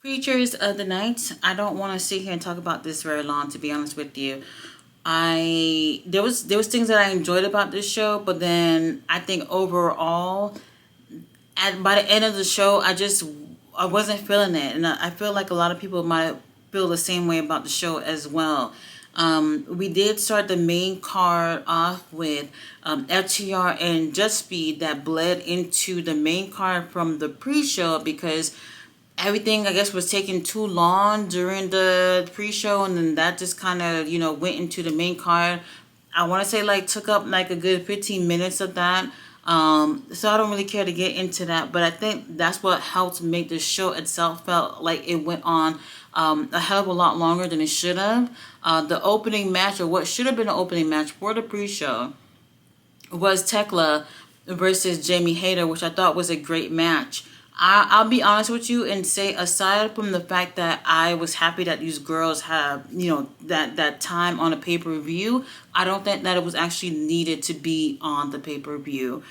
Creatures of the night. I don't want to sit here and talk about this very long, to be honest with you. There was things that I enjoyed about this show, but then I think overall, by the end of the show, I wasn't feeling it, and I feel like a lot of people might feel the same way about the show as well. We did start the main card off with FTR and Just Speed that bled into the main card from the pre-show because everything I guess was taking too long during the pre-show, and then that just kind of went into the main card. I want to say like took up like a good 15 minutes of that. So I don't really care to get into that, but I think that's what helped make the show itself felt like it went on a hell of a lot longer than it should have. The opening match, or what should have been an opening match for the pre-show, was Tekla versus Jamie Hayter, which I thought was a great match. I'll be honest with you and say, aside from the fact that I was happy that these girls have, that time on a pay-per-view, I don't think that it was actually needed to be on the pay-per-view.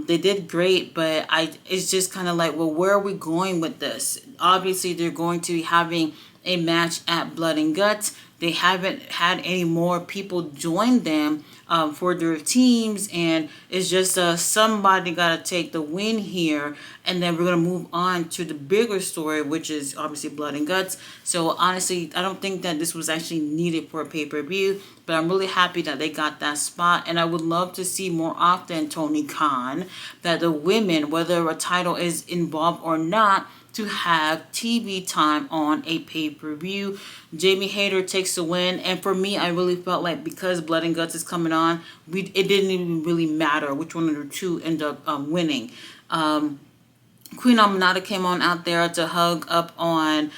They did great, but it's just kind of like, well, where are we going with this? Obviously, they're going to be having a match at Blood and Guts. They haven't had any more people join them for their teams, and it's just somebody got to take the win here, and then we're going to move on to the bigger story, which is obviously Blood and Guts. So honestly, I don't think that this was actually needed for a pay-per-view, but I'm really happy that they got that spot, and I would love to see more often, Tony Khan, that the women, whether a title is involved or not, to have TV time on a pay-per-view. Jamie Hayter takes the win, and for me, I really felt like because Blood and Guts is coming on, it didn't even really matter which one of the two ended up winning. Queen Aminata came on out there to hug up on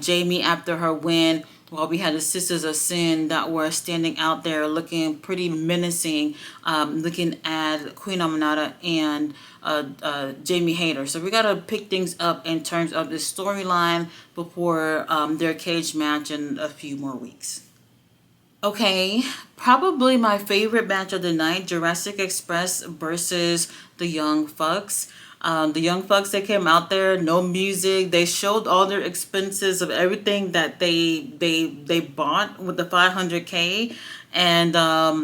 Jamie after her win, while we had the Sisters of Sin that were standing out there looking pretty menacing, looking at Queen Aminata and Jamie Hayter. So we got to pick things up in terms of the storyline before their cage match in a few more weeks. Okay, probably my favorite match of the night, Jurassic Express versus the Young Bucks. The Young Bucks, they came out there, no music. They showed all their expenses of everything that they bought with the 500K, and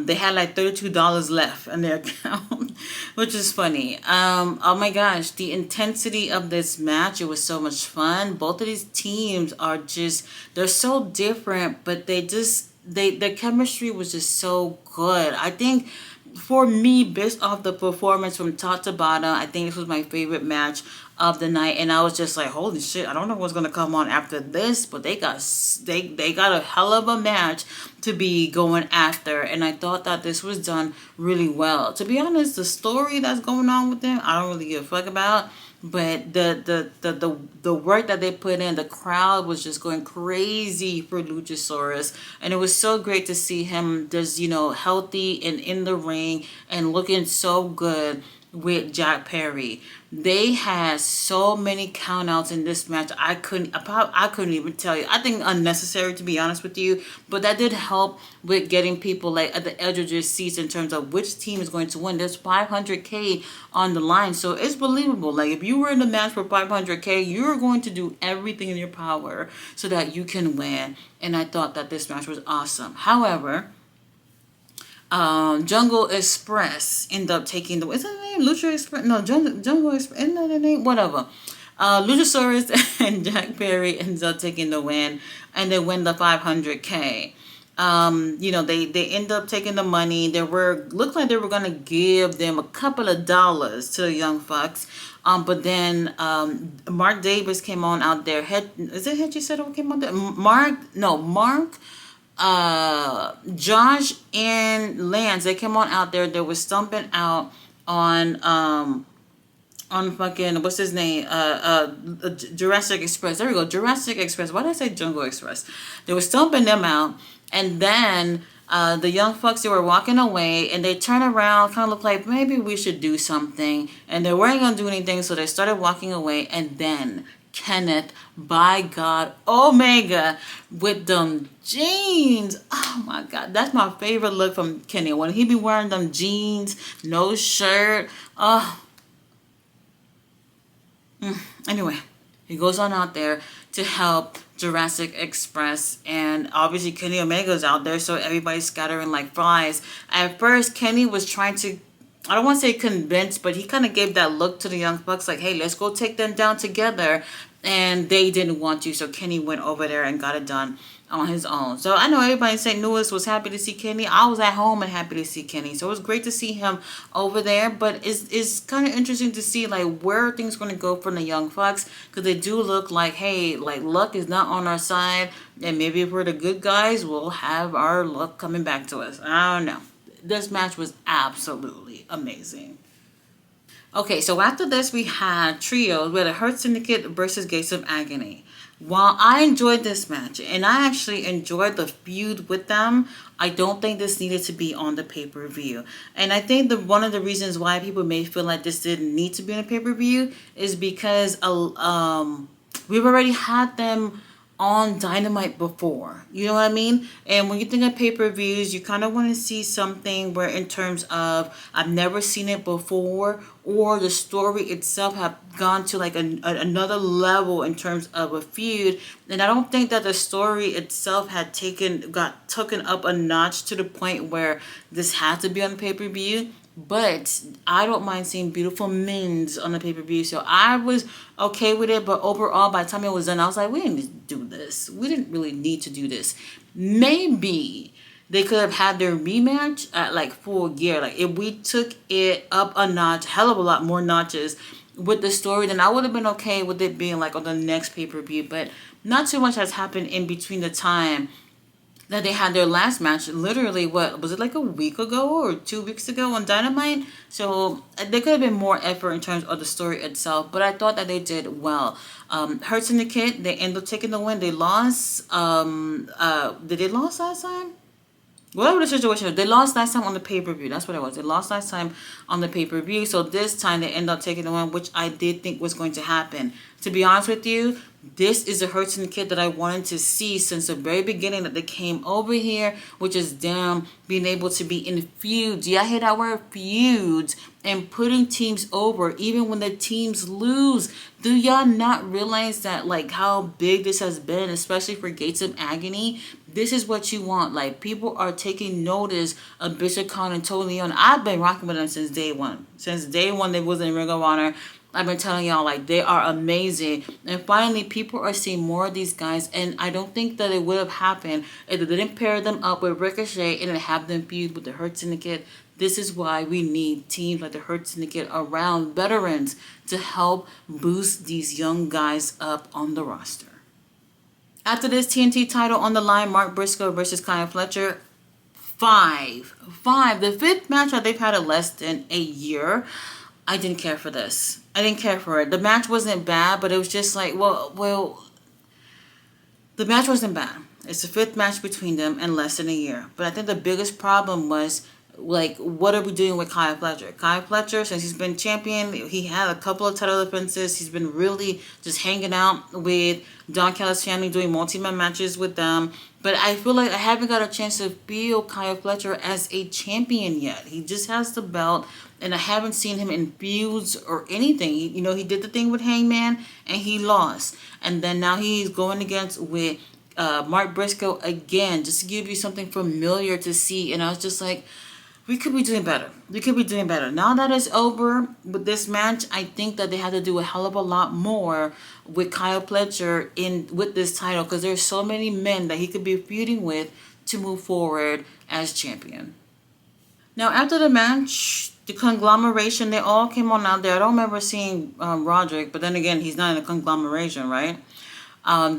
they had like $32 left in their account, which is funny. Oh my gosh, the intensity of this match, it was so much fun. Both of these teams are just, they're so different, but their chemistry was just so good. I think for me, based off the performance from top to bottom, I think this was my favorite match of the night, and I was just like, holy shit, I don't know what's gonna come on after this, but they got a hell of a match to be going after, and I thought that this was done really well. To be honest, the story that's going on with them, I don't really give a fuck about. But the work that they put in, the crowd was just going crazy for Luchasaurus, and it was so great to see him just healthy and in the ring and looking so good with Jack Perry. They had so many countouts in this match. I couldn't even tell you. I think unnecessary, to be honest with you, but that did help with getting people like at the edge of their seats in terms of which team is going to win. There's 500K on the line, so it's believable. Like if you were in the match for 500K, you're going to do everything in your power so that you can win. And I thought that this match was awesome. However, Jungle Express ended up taking the, is that the name? Lucha Express? No, Jungle Express, isn't that the name? Whatever. Luchasaurus and Jack Perry ends up taking the win, and they win the 500K. They end up taking the money. Looked like they were gonna give them a couple of dollars to the Young Bucks. But then Mark Davis came on out there. Is it Hedgie said who came on there? Mark. Josh and Lance, they came on out there. They were stumping out on fucking, what's his name? Jurassic Express. There we go, Jurassic Express. Why did I say Jungle Express? They were stumping them out, and then the Young Bucks, they were walking away, and they turned around, kind of looked like maybe we should do something, and they weren't gonna do anything, so they started walking away, and then Kenneth, by God, Omega with them jeans. Oh my God, that's my favorite look from Kenny. When he be wearing them jeans, no shirt. Anyway, he goes on out there. to help Jurassic Express. And obviously Kenny Omega's out there, so everybody's scattering like flies. At first, Kenny was trying to, I don't want to say convince, but he kind of gave that look to the Young Bucks like, hey, let's go take them down together. And they didn't want to, so Kenny went over there and got it done on his own. So I know everybody in St. Louis was happy to see Kenny. I was at home and happy to see Kenny. So it was great to see him over there. But it's kind of interesting to see like where are things going to go from the Young Bucks, because they do look like, hey, like luck is not on our side. And maybe if we're the good guys, we'll have our luck coming back to us. I don't know. This match was absolutely amazing. Okay, so after this, we had trios. We had a Hurt Syndicate versus Gates of Agony. While I enjoyed this match, and I actually enjoyed the feud with them, I don't think this needed to be on the pay-per-view. And I think one of the reasons why people may feel like this didn't need to be on a pay-per-view is because we've already had them on Dynamite before. You know what I mean? And when you think of pay-per-views, you kind of want to see something where in terms of I've never seen it before, or the story itself have gone to like another level in terms of a feud. And I don't think that the story itself had got taken up a notch to the point where this had to be on pay-per-view. But I don't mind seeing beautiful men's on the pay-per-view. So I was okay with it. But overall, by the time it was done, I was like, we didn't do this. We didn't really need to do this. Maybe they could have had their rematch at like Full Gear. Like if we took it up a notch, hell of a lot more notches with the story, then I would have been okay with it being like on the next pay-per-view. But not too much has happened in between the time that they had their last match. Literally, what was it, like a week ago or 2 weeks ago on Dynamite? So there could have been more effort in terms of the story itself, but I thought that they did well. Hurt Syndicate, they ended up taking the win. They lost. Did they lose last time? Whatever the situation is, they lost last time on the pay-per-view. That's what it was. They lost last time on the pay-per-view. So this time they end up taking the win, which I did think was going to happen. To be honest with you, this is the Hurt Syndicate that I wanted to see since the very beginning that they came over here, which is them being able to be in feuds. Yeah, I hear that word, feuds, and putting teams over even when the teams lose. Do y'all not realize that, like, how big this has been, especially for Gates of Agony? This is what you want. Like, people are taking notice of Bishop Khan and Tony Leon. I've been rocking with them since day one. Since day one, they was in Ring of Honor. I've been telling y'all, like, they are amazing. And finally, people are seeing more of these guys. And I don't think that it would have happened if they didn't pair them up with Ricochet and then have them feud with the Hurt Syndicate. This is why we need teams like the Hurt Syndicate around veterans to help boost these young guys up on the roster. After this TNT title on the line, Mark Briscoe versus Kyle Fletcher. Five. The fifth match that they've had in less than a year. I didn't care for this. I didn't care for it. The match wasn't bad, but it was just like, well, the match wasn't bad. It's the fifth match between them in less than a year. But I think the biggest problem was, like, what are we doing with Kyle Fletcher? Kyle Fletcher, since he's been champion, he had a couple of title defenses. He's been really just hanging out with Don Callis' family, doing multi-man matches with them. But I feel like I haven't got a chance to feel Kyle Fletcher as a champion yet. He just has the belt, and I haven't seen him in feuds or anything. He did the thing with Hangman, and he lost. And then now he's going against with Mark Briscoe again, just to give you something familiar to see. And I was just like, we could be doing better. Now that it's over with this match, I think that they had to do a hell of a lot more with Kyle Fletcher with this title, because there's so many men that he could be feuding with to move forward as champion. Now, after the match, the conglomeration, they all came on out there. I don't remember seeing Roderick, but then again, he's not in a conglomeration, right?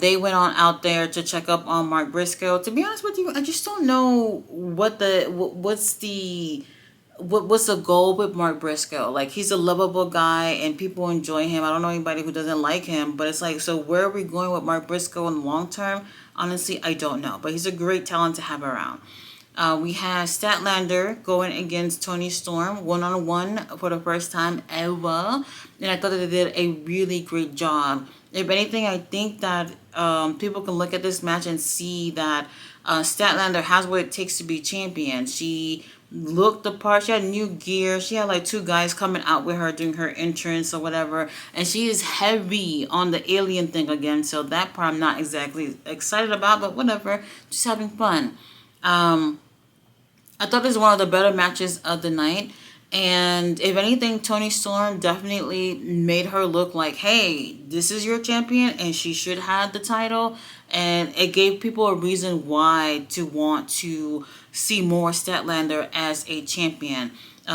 They went on out there to check up on Mark Briscoe. To be honest with you, I just don't know what's the goal with Mark Briscoe. Like, he's a lovable guy and people enjoy him. I don't know anybody who doesn't like him, but it's like, so where are we going with Mark Briscoe in the long term? Honestly, I don't know, but he's a great talent to have around. We had Statlander going against Tony Storm one-on-one for the first time ever. And I thought that they did a really great job. If anything, I think that people can look at this match and see that Statlander has what it takes to be champion. She looked the part. She had new gear. She had like two guys coming out with her during her entrance or whatever. And she is heavy on the alien thing again. So that part I'm not exactly excited about, but whatever. Just having fun. I thought this was one of the better matches of the night. And if anything, Toni Storm definitely made her look like, hey, this is your champion and she should have the title. And it gave people a reason why to want to see more Statlander as a champion.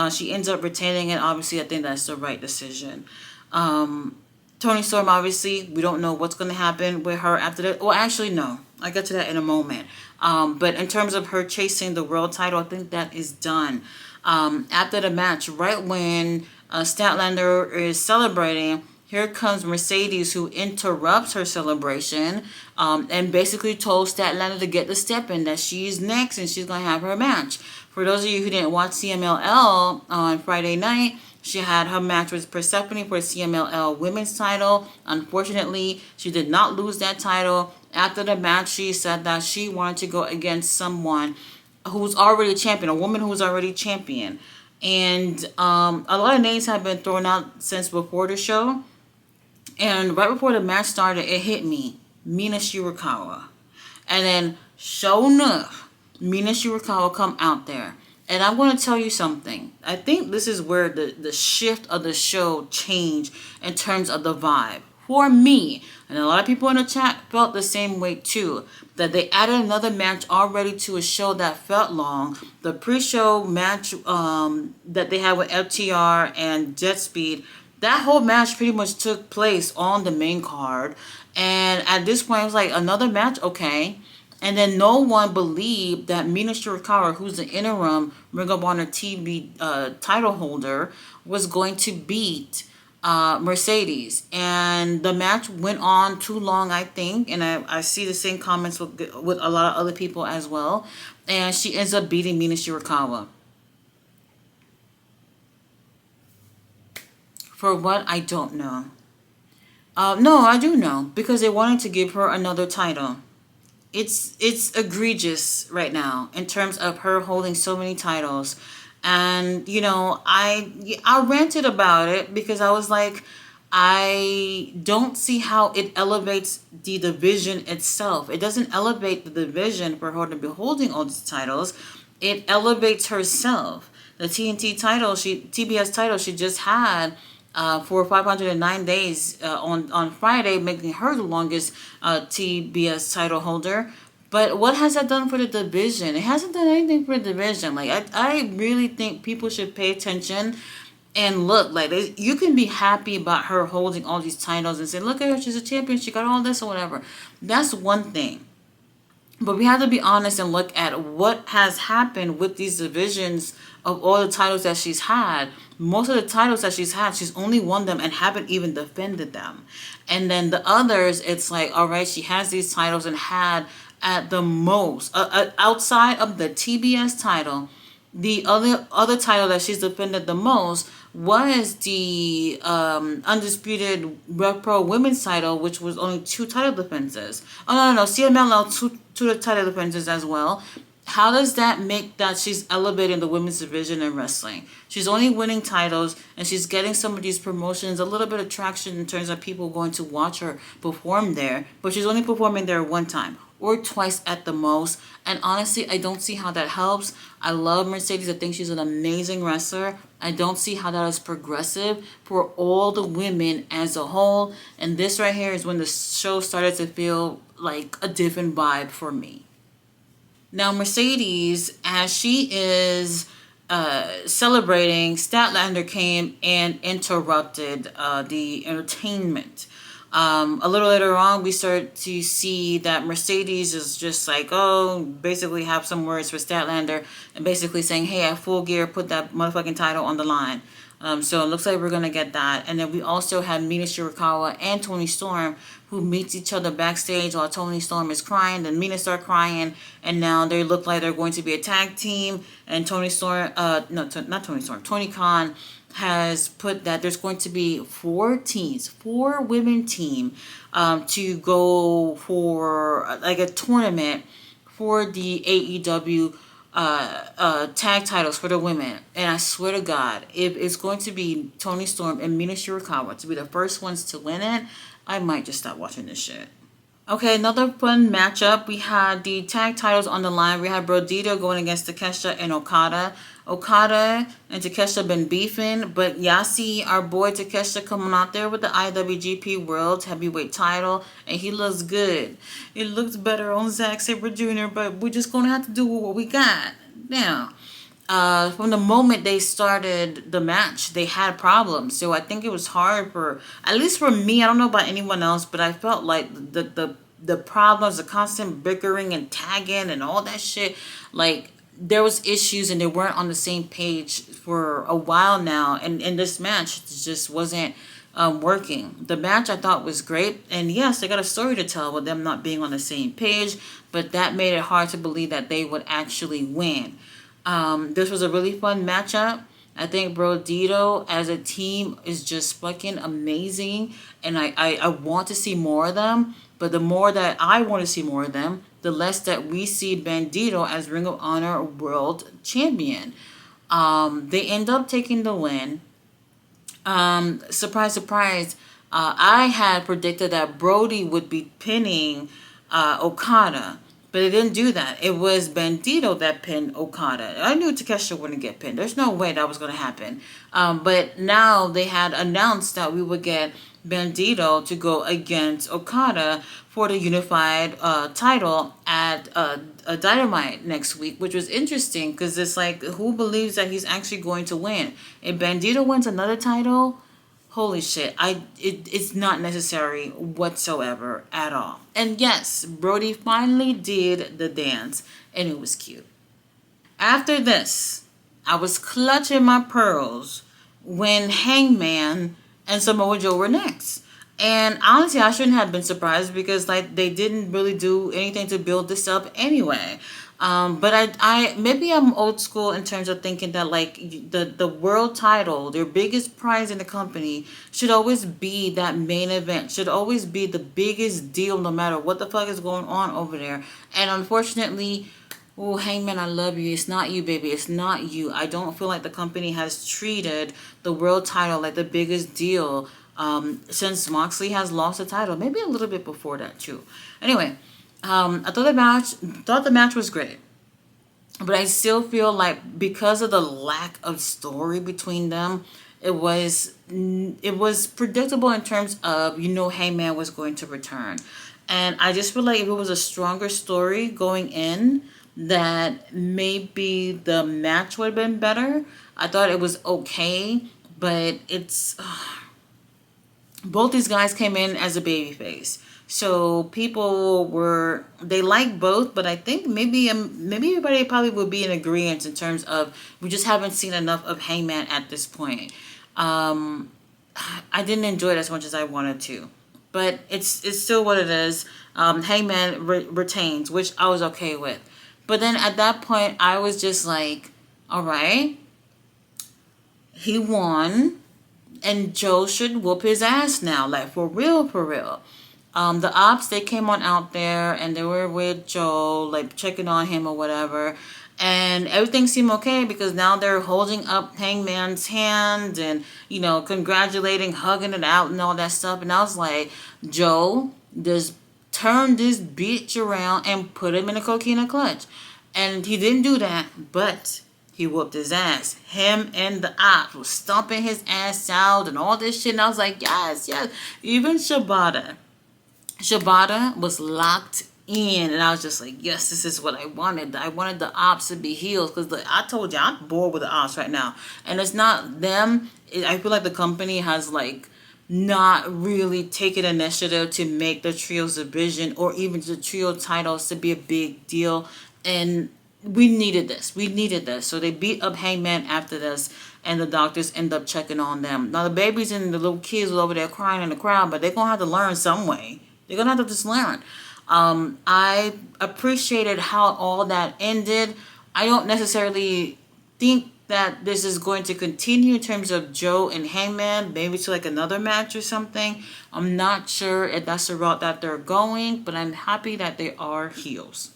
She ends up retaining it. Obviously, I think that's the right decision. Toni Storm, obviously, we don't know what's going to happen with her after that. Well, actually, no. I'll get to that in a moment. But in terms of her chasing the world title, I think that is done. After the match, right when Statlander is celebrating, here comes Mercedes, who interrupts her celebration and basically told Statlander to get the step in, that she's next and she's going to have her match. For those of you who didn't watch CMLL on Friday night, she had her match with Persephone for the CMLL women's title. Unfortunately, she did not lose that title. After the match, she said that she wanted to go against someone who's already a champion, a woman who's already champion. And a lot of names have been thrown out since before the show. And right before the match started, it hit me. Mina Shirakawa. And then, sure enough, Mina Shirakawa come out there. And I'm going to tell you something. I think this is where the shift of the show changed in terms of the vibe. For me, and a lot of people in the chat felt the same way too, that they added another match already to a show that felt long. The pre-show match that they had with FTR and Jet Speed, that whole match pretty much took place on the main card. And at this point, it was like, another match? Okay. And then no one believed that Mina Shirakawa, who's the interim Ring of Honor TV title holder, was going to beat Mercedes. And the match went on too long, I think. And I see the same comments with a lot of other people as well. And she ends up beating Mina Shirakawa. For what? I don't know. No, I do know. Because they wanted to give her another title. It's egregious right now in terms of her holding so many titles. And, you know, I ranted about it because I was like, I don't see how it elevates the division itself. It doesn't elevate the division for her to be holding all these titles. It elevates herself. The TNT title, TBS title she just had for 509 days on Friday, making her the longest TBS title holder. But what has that done for the division? It hasn't done anything for the division. Like, I really think people should pay attention and look. Like, you can be happy about her holding all these titles and say, look at her, she's a champion, she got all this or whatever. That's one thing. But we have to be honest and look at what has happened with these divisions of all the titles that she's had. Most of the titles that she's had, she's only won them and haven't even defended them. And then the others, it's like, all right, she has these titles and had at the most, outside of the TBS title, the other title that she's defended the most was the Undisputed Rev Pro Women's title, which was only 2 title defenses. Oh, no, CMLL, two title defenses as well. How does that make that she's elevating the women's division in wrestling? She's only winning titles, and she's getting some of these promotions, a little bit of traction in terms of people going to watch her perform there, but she's only performing there one time or twice at the most. And honestly, I don't see how that helps. I love Mercedes. I think she's an amazing wrestler. I don't see how that is progressive for all the women as a whole. And this right here is when the show started to feel like a different vibe for me. Now, Mercedes, as she is celebrating, Statlander came and interrupted the entertainment. A little later on, we start to see that Mercedes is just like, oh, basically have some words for Statlander and basically saying, hey, at Full Gear, put that motherfucking title on the line. So it looks like we're going to get that. And then we also have Mina Shirakawa and Toni Storm, who meets each other backstage while Toni Storm is crying. Then Mina start crying, and now they look like they're going to be a tag team. And Toni Storm, not Toni Storm, Tony Khan has put that there's going to be 4 women team to go for like a tournament for the AEW tag titles for the women. And I swear to God, if it's going to be Toni Storm and Mina Shirakawa to be the first ones to win it, I might just stop watching this shit. Okay, another fun matchup. We had the tag titles on the line. We had Brodito going against Takeshita and Okada. Okada and Takeshita been beefing, but Yasi, our boy Takeshita, coming out there with the IWGP World Heavyweight title, and he looks good. It looks better on Zack Sabre Jr., but we're just gonna have to do what we got now. From the moment they started the match, they had problems. So I think it was hard for, at least for me, I don't know about anyone else, but I felt like the problems, the constant bickering and tagging and all that shit, like there was issues and they weren't on the same page for a while now. And in this match, it just wasn't working. The match I thought was great, and yes, they got a story to tell with them not being on the same page, but that made it hard to believe that they would actually win. This was a really fun matchup. I think Brodito as a team is just fucking amazing. And I want to see more of them. But the more that I want to see more of them, the less that we see Bandito as Ring of Honor World Champion. They end up taking the win. Surprise, surprise. I had predicted that Brody would be pinning Okada. But it didn't do that. It was Bandito that pinned Okada. I knew Takeshita wouldn't get pinned. There's no way that was going to happen. But now they had announced that we would get Bandito to go against Okada for the unified title at a Dynamite next week, which was interesting because it's like, who believes that he's actually going to win? If Bandito wins another title, holy shit, it's not necessary whatsoever at all. And yes, Brody finally did the dance, and it was cute. After this, I was clutching my pearls when Hangman and Samoa Joe were next. And honestly, I shouldn't have been surprised because like they didn't really do anything to build this up anyway. But I maybe I'm old school in terms of thinking that like the world title, their biggest prize in the company, should always be that main event, should always be the biggest deal no matter what the fuck is going on over there. And unfortunately, oh, Hangman, I love you. It's not you, baby. It's not you. I don't feel like the company has treated the world title like the biggest deal since Moxley has lost the title. Maybe a little bit before that too. Anyway, I thought the match was great, but I still feel like because of the lack of story between them, it was predictable in terms of Hangman was going to return, and I just feel like if it was a stronger story going in, that maybe the match would have been better. I thought it was okay, but it's both these guys came in as a babyface. So people they like both, but I think maybe everybody probably would be in agreement in terms of we just haven't seen enough of Hangman at this point. I didn't enjoy it as much as I wanted to, but it's still what it is. Hangman retains, which I was okay with. But then at that point, I was just like, all right, he won, and Joe should whoop his ass now, like for real, for real. The ops, they came on out there and they were with Joe, like checking on him or whatever. And everything seemed okay because now they're holding up Hangman's hand and, congratulating, hugging it out and all that stuff. And I was like, Joe, just turn this bitch around and put him in a coquina clutch. And he didn't do that, but he whooped his ass. Him and the ops was stomping his ass out and all this shit. And I was like, yes, yes. Even Shibata was locked in, and I was just like, yes, this is what I wanted. I wanted the ops to be heels because I told you I'm bored with the ops right now, and it's not them. I feel like the company has like not really taken initiative to make the trios division or even the trio titles to be a big deal, and we needed this. So they beat up Hangman after this, and the doctors end up checking on them. Now the babies and the little kids were over there crying in the crowd, but they're gonna have to learn some way. They're going to have to just learn. I appreciated how all that ended. I don't necessarily think that this is going to continue in terms of Joe and Hangman, maybe to like another match or something. I'm not sure if that's the route that they're going, but I'm happy that they are heels.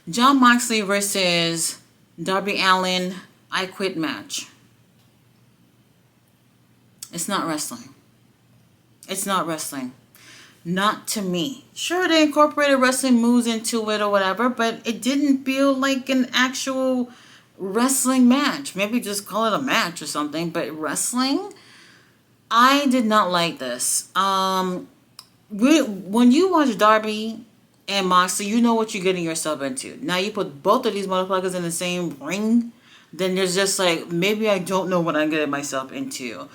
Jon Moxley versus Darby Allin, I Quit match. It's not wrestling. It's not wrestling. Not to me. Sure, they incorporated wrestling moves into it or whatever, but it didn't feel like an actual wrestling match. Maybe just call it a match or something, but wrestling? I did not like this. When you watch Darby and Moxley, you know what you're getting yourself into. Now you put both of these motherfuckers in the same ring, then there's just like, maybe I don't know what I'm getting myself into.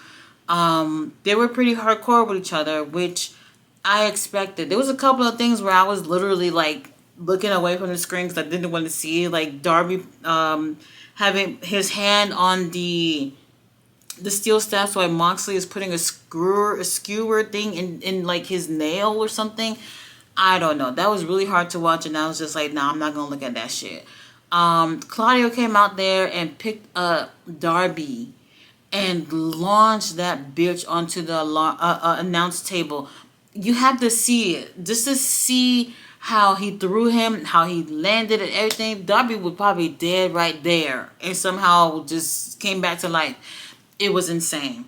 They were pretty hardcore with each other, which I expected. There was a couple of things where I was literally like looking away from the screen because I didn't want to see, like Darby having his hand on the steel steps while Moxley is putting a skewer thing in like his nail or something. I don't know. That was really hard to watch, and I was just like, nah, I'm not gonna look at that shit. Claudio came out there and picked up Darby and launched that bitch onto the announce table. You have to see it just to see how he threw him, how he landed and everything. Darby was probably dead right there and somehow just came back to life. It was insane.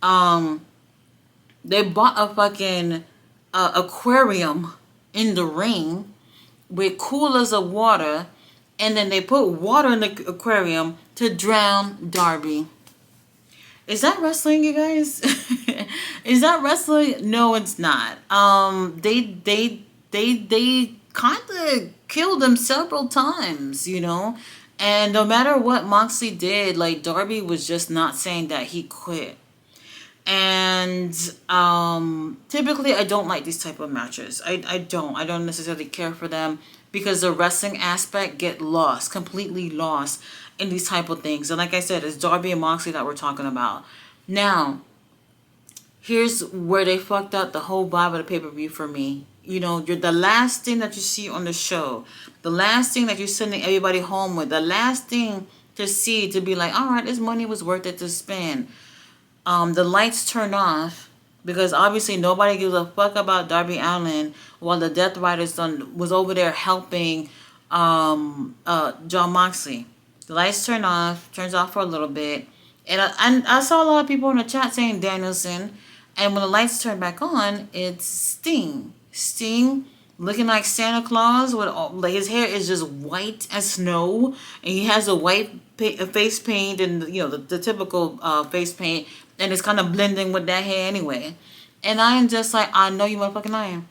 They bought a fucking aquarium in the ring with coolers of water, and then they put water in the aquarium to drown Darby. Is that wrestling, you guys? Is that wrestling? No, it's not. They kind of killed him several times, you know. And no matter what Moxley did, like Darby was just not saying that he quit. And typically I don't like these type of matches. I don't necessarily care for them because the wrestling aspect get lost, completely lost in these type of things. And like I said, it's Darby and Moxley that we're talking about. Now, here's where they fucked up the whole vibe of the pay-per-view for me. You know, you're the last thing that you see on the show. The last thing that you're sending everybody home with. The last thing to see to be like, all right, this money was worth it to spend. The lights turn off because obviously nobody gives a fuck about Darby Allin while the Death Riders was over there helping John Moxley. The lights turns off for a little bit. And I saw a lot of people in the chat saying Danielson. And when the lights turn back on, it's Sting. Sting looking like Santa Claus with like his hair is just white as snow, and he has a white face paint and the typical face paint, and it's kind of blending with that hair anyway. And I am just like, I know you motherfucking lying.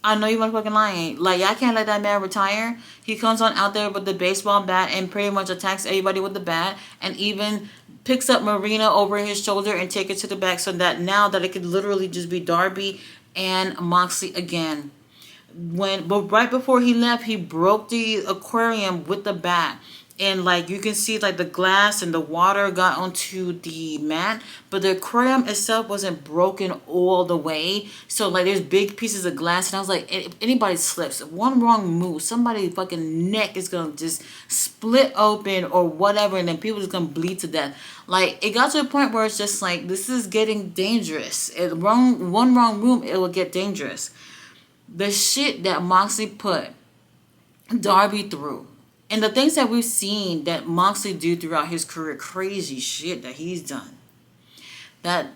I know you motherfucking lying. Like, y'all can't let that man retire. He comes on out there with the baseball bat and pretty much attacks everybody with the bat, and even picks up Marina over his shoulder and take it to the back so that now that it could literally just be Darby and Moxley again. But right before he left, he broke the aquarium with the bat. And like you can see like the glass and the water got onto the mat, but the aquarium itself wasn't broken all the way. So like there's big pieces of glass, and I was like, if anybody slips, one wrong move, somebody's fucking neck is gonna just split open or whatever, and then people just gonna bleed to death. Like it got to a point where it's just like, this is getting dangerous. One wrong move, it will get dangerous. The shit that Moxley put Darby through. And the things that we've seen that Moxley do throughout his career, crazy shit that he's done. That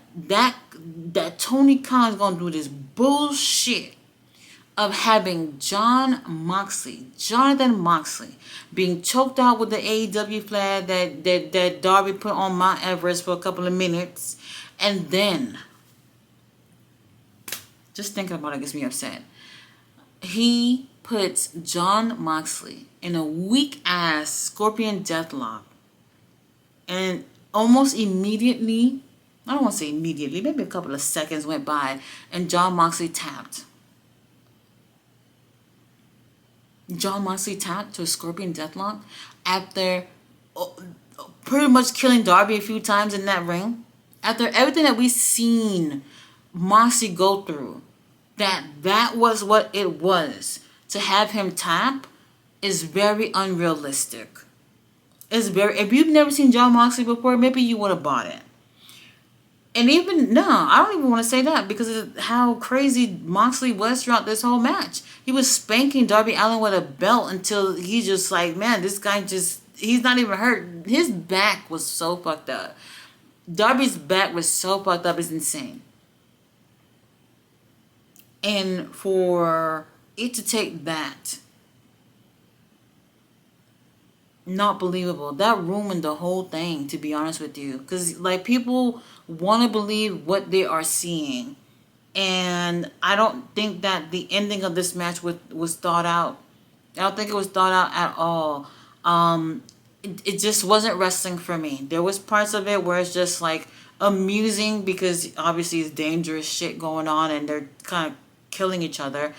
Tony Khan's gonna do this bullshit of having Jonathan Moxley, being choked out with the AEW flag that Darby put on Mount Everest for a couple of minutes, and then just thinking about it gets me upset. He puts Jon Moxley in a weak-ass Scorpion Deathlock. And almost immediately, I don't want to say immediately, maybe a couple of seconds went by, and Jon Moxley tapped. Jon Moxley tapped to a Scorpion Deathlock after pretty much killing Darby a few times in that ring. After everything that we've seen Moxley go through, that was what it was. To have him tap is very And even no, I don't even want to say that because of how crazy Moxley was throughout this whole match. He was spanking Darby Allin with a belt until he just like, man, this guy just, he's not even hurt. His back was so fucked up. Darby's back was so fucked up, it's insane. And for it to take that, not believable. That ruined the whole thing, to be honest with you. Because, like, people want to believe what they are seeing. And I don't think that the ending of this match was thought out. I don't think it was thought out at all. It just wasn't wrestling for me. There was parts of it where it's just like amusing because obviously it's dangerous shit going on and they're kind of killing each other.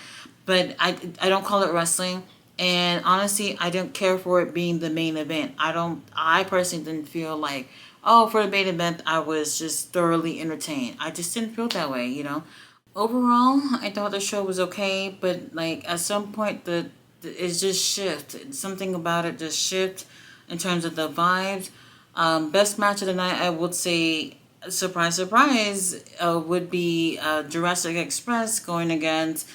But I don't call it wrestling. And honestly, I didn't care for it being the main event. I personally didn't feel like, oh, for the main event, I was just thoroughly entertained. I just didn't feel that way, you know. Overall, I thought the show was okay, but like at some point, it's just shift. Something about it just shift in terms of the vibes. Best match of the night, I would say, surprise, surprise, would be Jurassic Express going against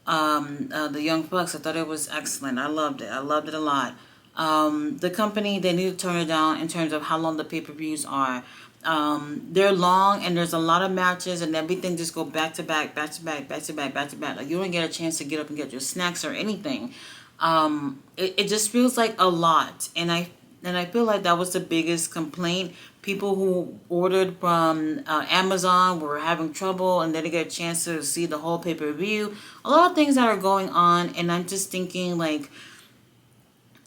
the Young Bucks. I thought it was excellent. I loved it. I loved it a lot. The company, they need to turn it down in terms of how long the pay-per-views are. They're long and there's a lot of matches and everything just go back to back, back to back, back to back, back to back. Like you don't get a chance to get up and get your snacks or anything. It just feels like a lot. And I feel like that was the biggest complaint. People who ordered from Amazon were having trouble and they didn't get a chance to see the whole pay-per-view. A lot of things that are going on, and I'm just thinking like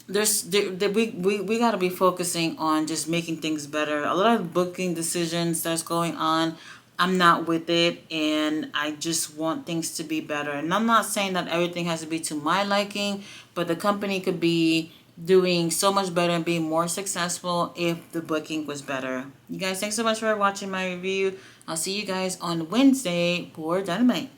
we got to be focusing on just making things better. A lot of booking decisions that's going on, I'm not with it, and I just want things to be better. And I'm not saying that everything has to be to my liking, but the company could be doing so much better and being more successful if the booking was better. You guys, thanks so much for watching my review. I'll see you guys on Wednesday for Dynamite.